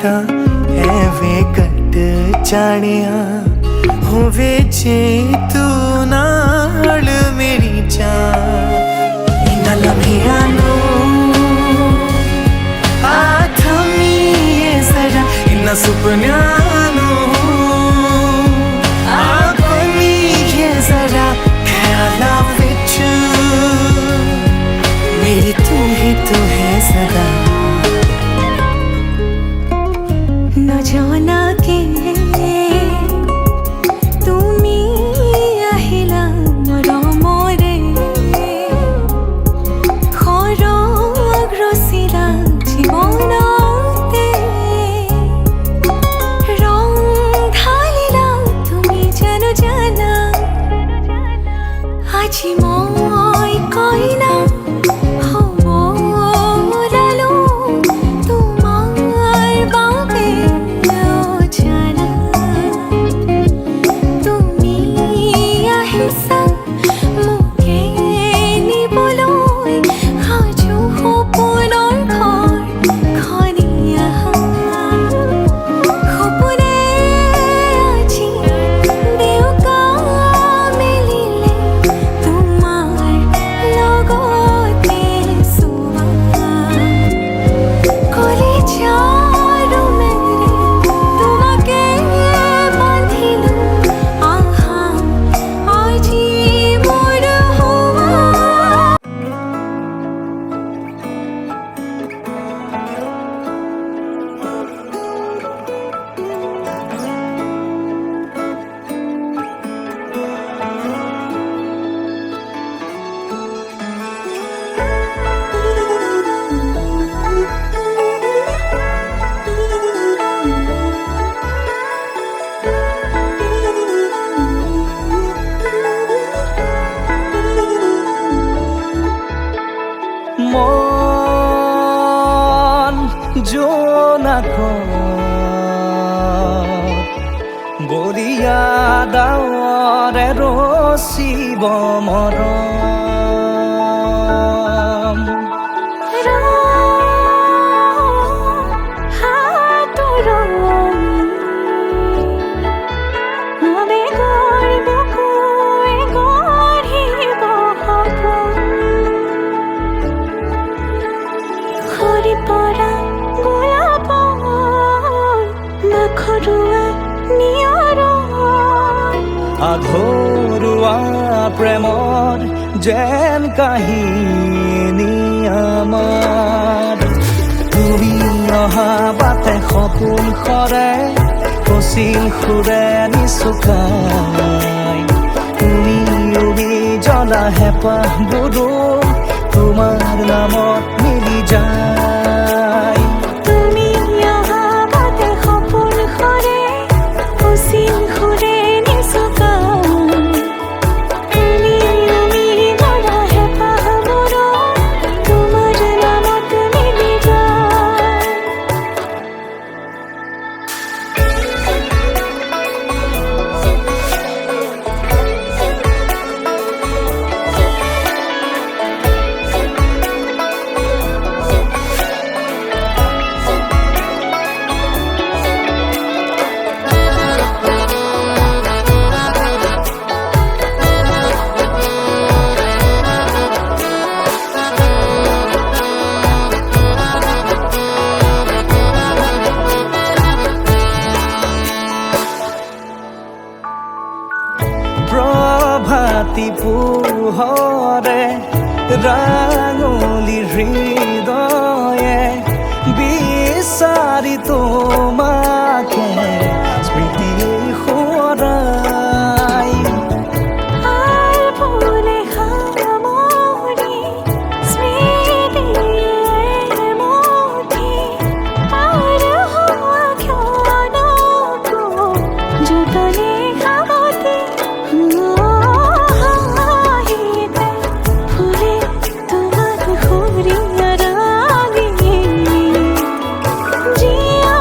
ਤਾਂ ਐਵੇਂ ਕੱਟ ਜਾਣਿਆ ਹੋਵੇ ਜੇ ਤੂੰ ਨਾਲ ਮੇਰੀ ਜਾਨ ਇਹਨਾਂ ਲਮਹਿਆਂ ਨੂੰ ਆ ਥਮੀਏ ਜ਼ਰਾ ਇਹਨਾਂ ਸੁਪਨਿਆਂ ਨੂੰ ਆ ਬਣੀਏ ਜ਼ਰਾ ਖਿਆਲਾਂ ਵਿੱਚ मेरी तू ही तो है सदा न जाना के তুমি আহিলা মর মরে খরগ রচিলা জীৱনতে ৰং ঢালিলা তুমি জানো জানা আজি মই কইনা মন জোনাকত বলিয়া ডাৱৰে ৰচিব মৰম আধৰুৱা প্ৰেমৰ যেন কাহিনী আমাৰ তুমি অহা বাটে সপোন সৰে কচিল সুৰে নিচুকাই তুমি উবি জ্বলা হেঁপাহবোৰো তোমাৰ নামত মিলি যায় প্ৰভাতী পোহৰে ৰাঙলী হৃদয়ে বিচাৰি তোমাকে স্মৃতি সোঁৱৰাই জিয়া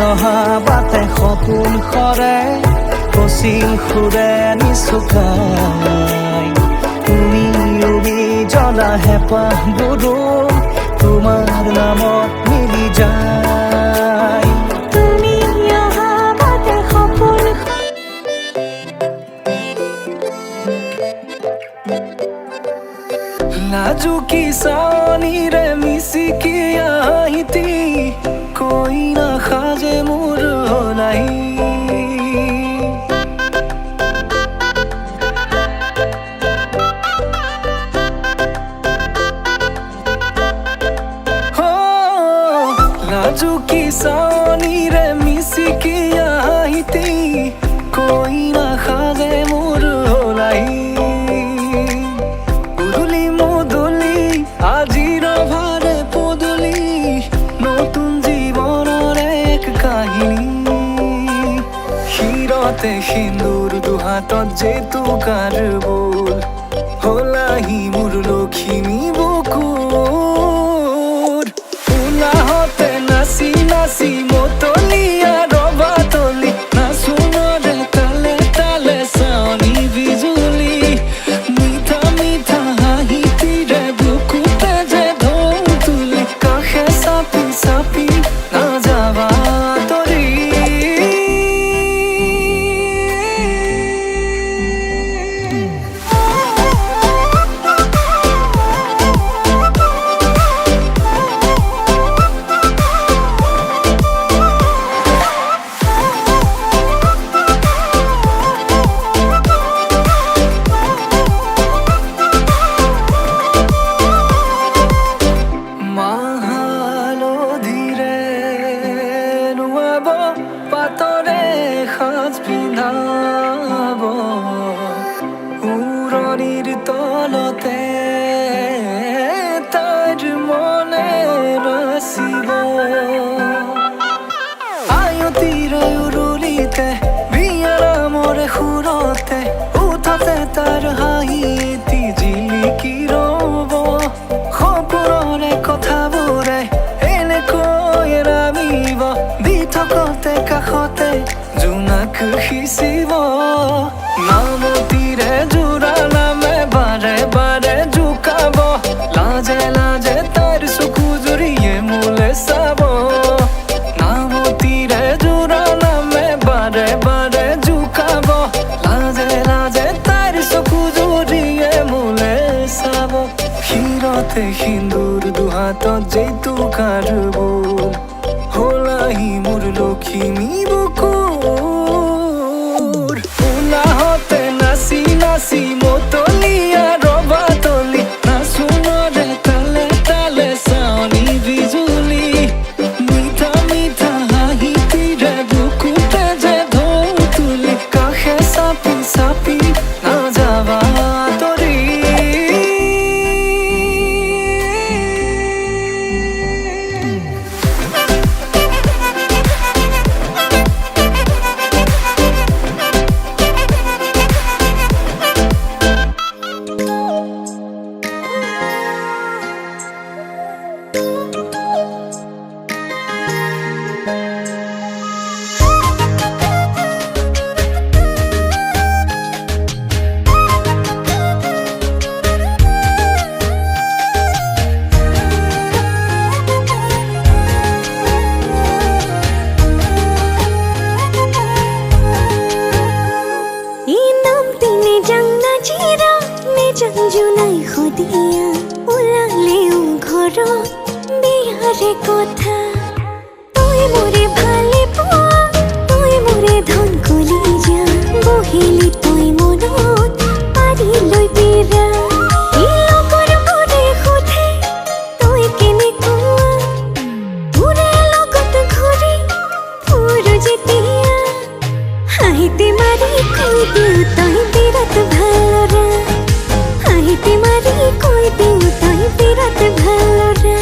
অহা বাটে সপোন সৰে কচিল সুৰে নিচুকাই তুমি উৰি জ্বলা হেঁপাহবোৰো তোমাৰ নামত মিলি যায় তুমি অহা বাটে সপোন লাজুকী চাৱনিৰে মিচিকি আহিতি কৈ নাসাজে মোৰ নাই লাজুকী চাৱনিৰে মিচিকি আহিতি কৈ নাসাজে মোৰ নাই উদুলি মুদুলি আজিৰ ভাৰে পদূলি নতুন জীৱনৰ এক কাহিনী শিৰতে সিন্দুৰ দুহাতত জেতুকাৰ বোল হলাহি মোৰ লখিমী বুকুৰ উলাহতে নাচি নাচি মতলীয়া ৰবাতলি নাচোনৰে তালে তালে চাৱনি বিজুলি মিঠা মিঠা হাঁহিতিৰে বুকুতে যে ঢৌ তুলি কাষে চাপি চাপি নাযাবা তৰি মাহালধিৰে নুৱাব পাতৰে সাজ পিন্ধাব উৰণিৰ তলতে তাইৰ মনে নাচিব আয়তিৰে উৰুলিতে বিয়াৰামৰে সুৰতে উঠতে তাৰ হাঁহি এটি জিলিকি ৰ'ব সপোনৰে কথাবোৰে এনেকৈ নামিব দি থকতে কাষতে জোনাক সিঁচিব নামতিৰে জোৰা নামে বাৰে বাৰে জোকাব লাজে লাজে তাইৰ চকু জুৰিয়ে মোলে চাব নামতিৰে জোৰা নামে বাৰে বাৰে জোকাব লাজে লাজে তাইৰ চকু জুৰিয়ে মোলে চাব শিৰতে সিন্দুৰ দুহাতত জেতুকাৰ বোল হলাহি মোৰ লখিমী বুকুৰ উলাহতে নাচি নাচি মতলীয়া ৰবাতলি নাচোনৰে তালে তালে চাৱনি বিজুলি মিঠা মিঠা হাঁহিতিৰে বুকুতে যে ঢৌ তুলি কাষে চাপি চাপি নাযাবা তৰি জুনাই সদিয়া ওলালেও ঘৰত বিয়াৰে কথা তই মোৰে ভালে পোৱা তই মোৰে ধন কলিজা বহিলি তই মনত পাৰি লৈ বিৰা লগৰ বোৰে সোধে তই কেনেকুৱা মোৰে লগত ঘূৰি ফুৰ যেতিয়া হাঁহিতে মাৰি কৈ দিওঁ তই বিৰাট ভালৰা হাঁহিতে মাৰি কৈ দিওঁ তই বিৰাট ভালৰা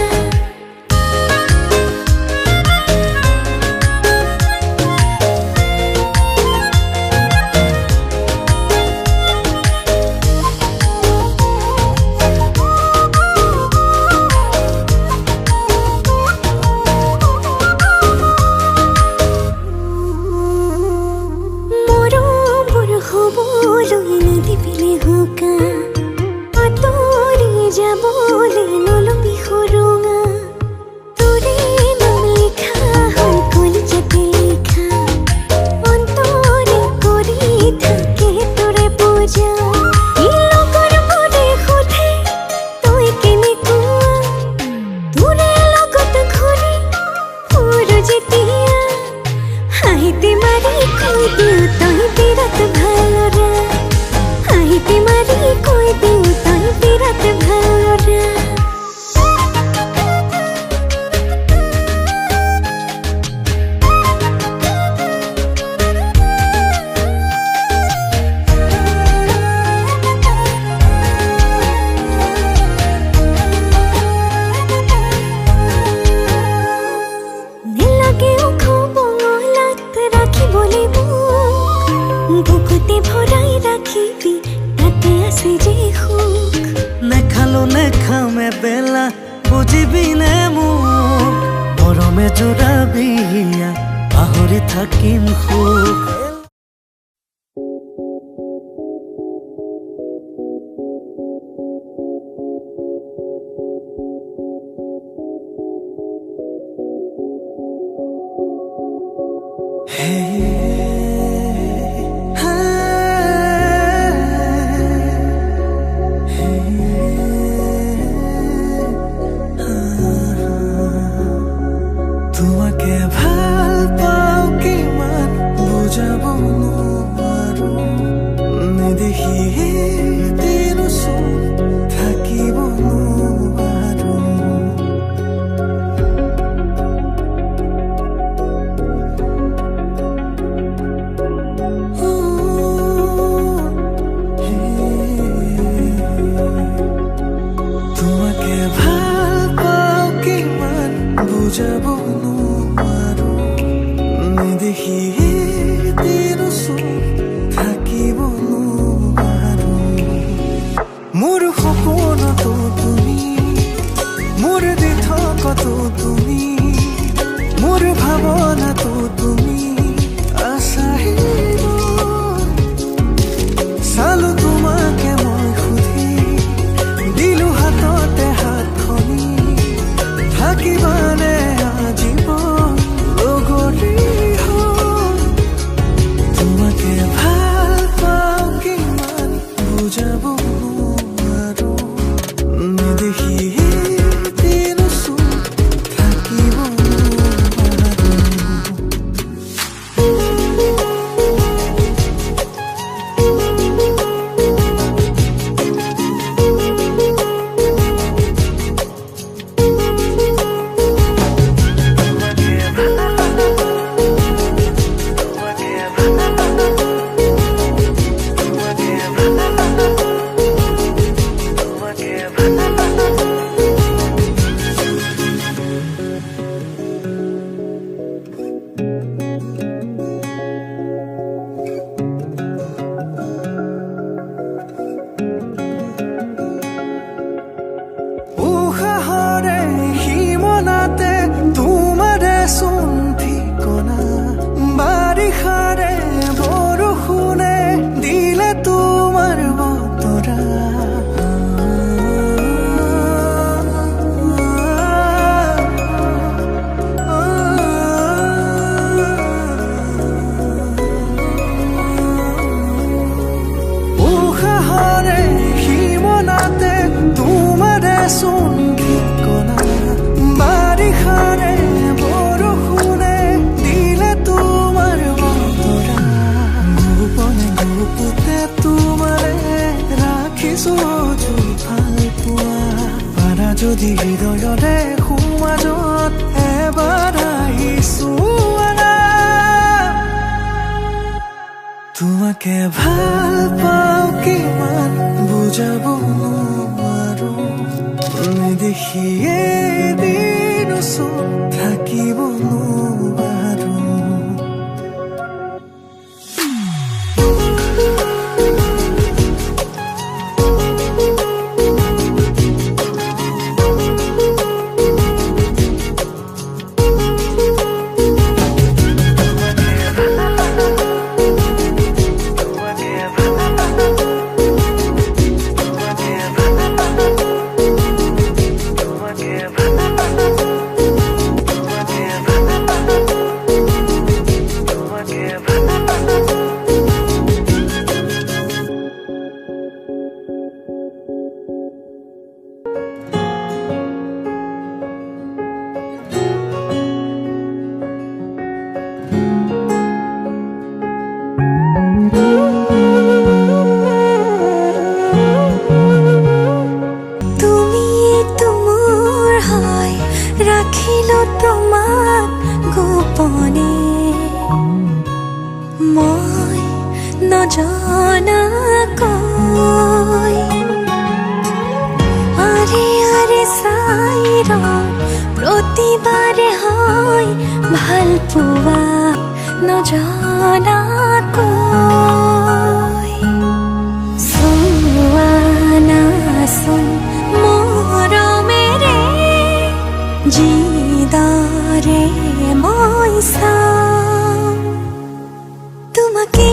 যেতিয়া হাঁহিতে মারি কই দিও তুই বিরাট ভালো রে হাঁহিতে মারি কই দিও তুই বিরাট ভালো রে বুকুতে ভরাই রাখিবি তাতে আছে যে সুখ নেখালো নেখামে বেলা বুঝিবি নে মোক মৰমে জোৰাবি হিয়া পাহৰি থাকিম সুখ তোমাকে ভাল পাও কিমান বুজাব নোৱাৰো নেদেখি দিন থাকিব নোৱাৰো তোমাকে ভাল পাও কিমান বুজাব নোৱাৰো নেদেখি দিন থাকিব নোৱাৰো মোৰ সপোনতো তুমি মোৰ দিঠকতো তুমি মোৰ ভাৱনাতো তুমি আছাহিব চালো তোমাকে মই সুধি দিলো হাততে হাতখনি থাকিবানে আজীৱন লগৰী হৈ তোমাকে ভাল পাও কিমান বুজাব নোৱাৰো নেদেখি দিন থাকিব নোৱাৰো উশাহৰে সীমনাতে তোমাৰে চোন ঠিকনা বাৰিষাৰে বৰষুণে দিলে তোমাৰ বতৰা উশাহৰে সীমনাতে তোমাৰে চোন ঠিকনা বাৰিষাৰে বৰষুণে দিলে তোমাৰ বতৰা গোপনে গোপতে তোমাৰে ৰাখিছো ভাল পোৱা পাৰা যদি হৃদয়তে সমাজত এবাৰ আহিছো তোমাকে ভাল পাও কিমান বুজাব নোৱাৰো নেদেখিয়ে দিন থাকিব নোৱাৰো Give দেখিলো তোমাক গোপনে মই নজনাকৈ আৰে আৰে চাইৰ প্ৰতিবাৰে হয় ভাল পোৱা নজনাকৈ চোৱা নাচোন মৰমেৰে যিদৰে মই চাওঁ তোমাকে